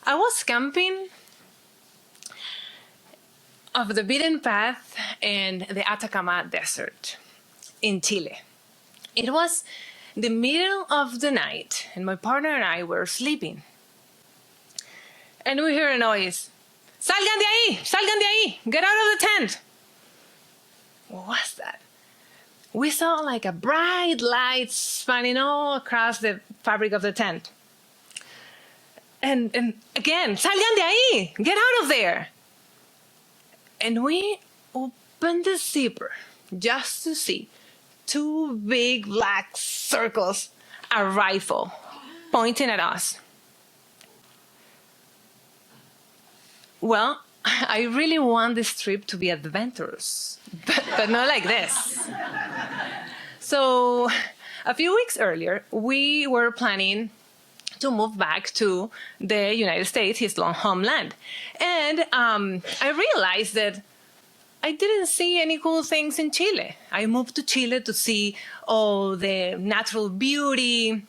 I was camping off the beaten path in the Atacama Desert in Chile. It was the middle of the night, and my partner and I were sleeping. And we hear a noise. Salgan de ahí! Salgan de ahí! Get out of the tent! What was that? We saw like a bright light spanning all across the fabric of the tent. And again, salgan de ahí! Get out of there! And we opened the zipper just to see two big black circles, a rifle, pointing at us. Well, I really want this trip to be adventurous, but not like this. So a few weeks earlier, we were planning to move back to the United States, his long homeland. And I realized that I didn't see any cool things in Chile. I moved to Chile to see all the natural beauty,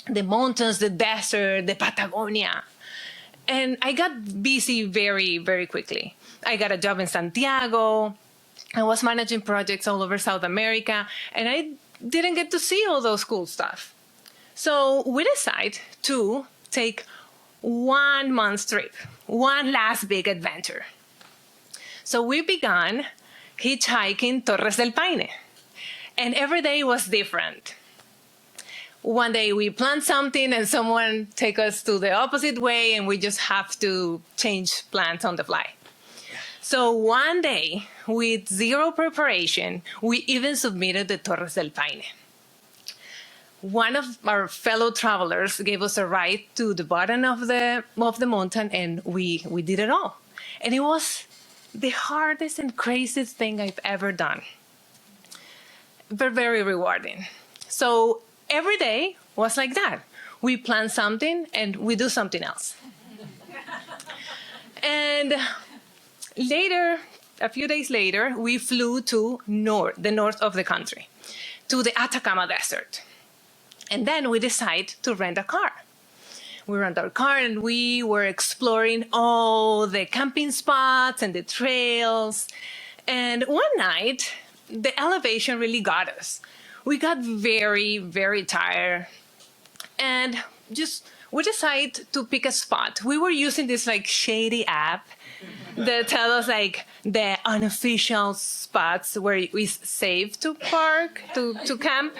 the mountains, the desert, the Patagonia. And I got busy very, very quickly. I got a job in Santiago. I was managing projects all over South America, and I didn't get to see all those cool stuff. So we decided to take 1 month trip, one last big adventure. So we began hitchhiking Torres del Paine, and every day was different. One day we planned something and someone take us to the opposite way, and we just have to change plans on the fly. So one day, with zero preparation, we even submitted the Torres del Paine. One of our fellow travelers gave us a ride to the bottom of the mountain, and we did it all. And it was the hardest and craziest thing I've ever done. But very rewarding. So every day was like that. We plan something and we do something else. And later, a few days later, we flew to the north of the country, to the Atacama Desert. And then we decided to rent a car. We rented our car and we were exploring all the camping spots and the trails. And one night, the elevation really got us. We got very, very tired, and we decided to pick a spot. We were using this like shady app that tell us like the unofficial spots where it's safe to park, to camp.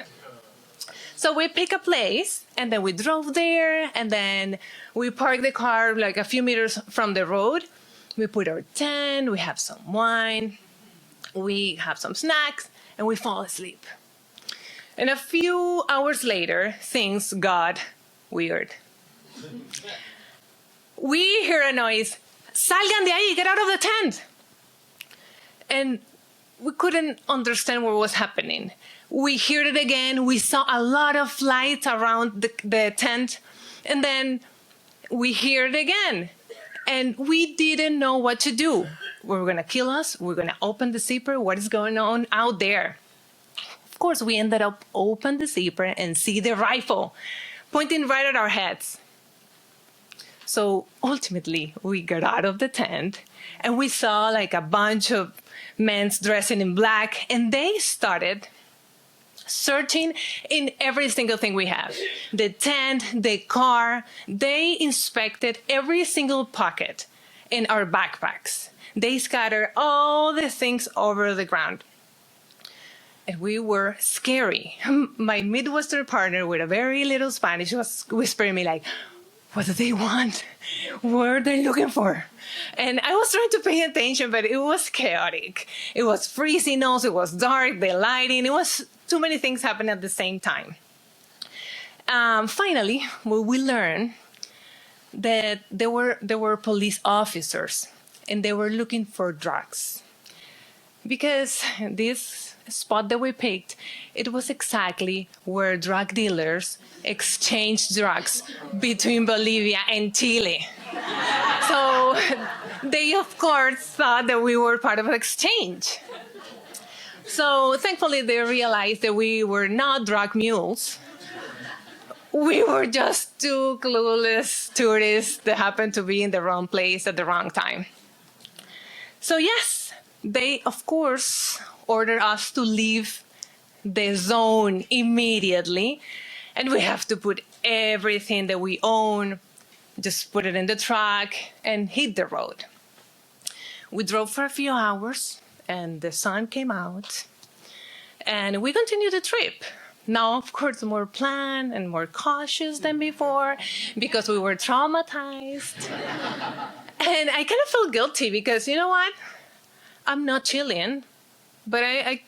So we picked a place, and then we drove there, and then we parked the car like a few meters from the road. We put our tent, we have some wine, we have some snacks, and we fall asleep. And a few hours later, things got weird. We hear a noise, salgan de ahí, get out of the tent. And we couldn't understand what was happening. We heard it again, we saw a lot of lights around the tent, and then we hear it again. And we didn't know what to do. Were we gonna kill us? We're gonna open the zipper? What is going on out there? Of course, we ended up open the zipper and see the rifle pointing right at our heads. So ultimately, we got out of the tent and we saw like a bunch of men dressing in black, and they started searching in every single thing we have. The tent, the car, they inspected every single pocket in our backpacks. They scattered all the things over the ground. And we were scary. My Midwestern partner with a very little Spanish was whispering me like, what do they want? What are they looking for? And I was trying to pay attention, but it was chaotic. It was freezing also, it was dark, the lighting, it was too many things happening at the same time. Finally, we learned that there were police officers, and they were looking for drugs. Because this spot that we picked, it was exactly where drug dealers exchanged drugs between Bolivia and Chile. So they, of course, thought that we were part of an exchange. So thankfully, they realized that we were not drug mules. We were just two clueless tourists that happened to be in the wrong place at the wrong time. So yes, they, of course, ordered us to leave the zone immediately. And we have to put everything that we own, just put it in the truck and hit the road. We drove for a few hours and the sun came out and we continued the trip. Now, of course, more planned and more cautious than before because we were traumatized. And I kind of felt guilty because, you know what? I'm not Chilean, but I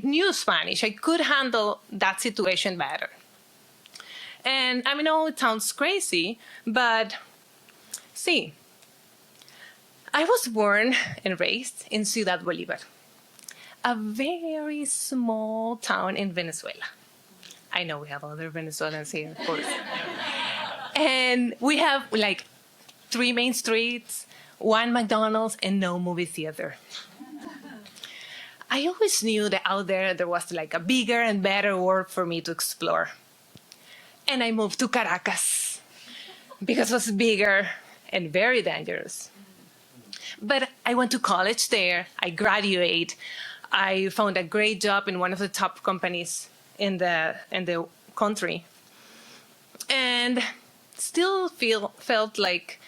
knew Spanish. I could handle that situation better. And I know it sounds crazy, but see, I was born and raised in Ciudad Bolívar, a very small town in Venezuela. I know we have other Venezuelans here, of course. And we have like 3 main streets, 1 McDonald's, and no movie theater. I always knew that out there was like a bigger and better world for me to explore. And I moved to Caracas because it was bigger and very dangerous. But I went to college there, I graduated, I found a great job in one of the top companies in the country. And still felt like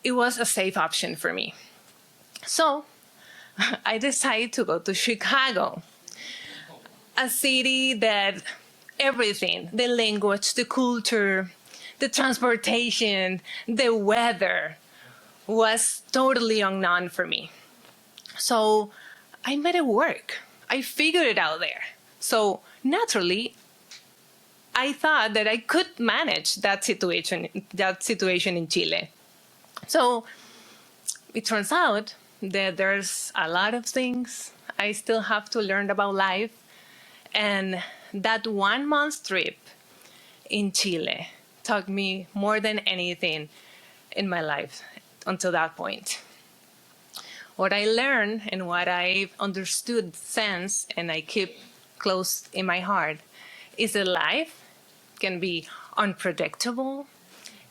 it was a safe option for me. So I decided to go to Chicago, a city that everything, the language, the culture, the transportation, the weather was totally unknown for me. So I made it work. I figured it out there. So naturally, I thought that I could manage that situation in Chile. So it turns out that there's a lot of things I still have to learn about life. And that 1 month trip in Chile taught me more than anything in my life until that point. What I learned and what I've understood since, and I keep close in my heart, is that life can be unpredictable,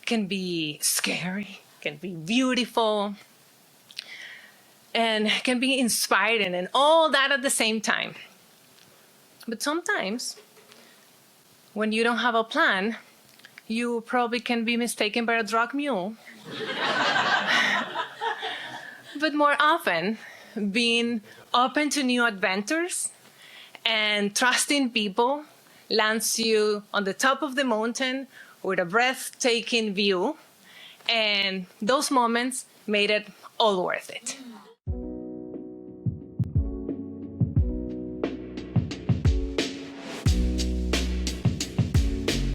can be scary, can be beautiful, and can be inspiring, and all that at the same time. But sometimes, when you don't have a plan, you probably can be mistaken by a drug mule. But more often, being open to new adventures and trusting people lands you on the top of the mountain with a breathtaking view, and those moments made it all worth it.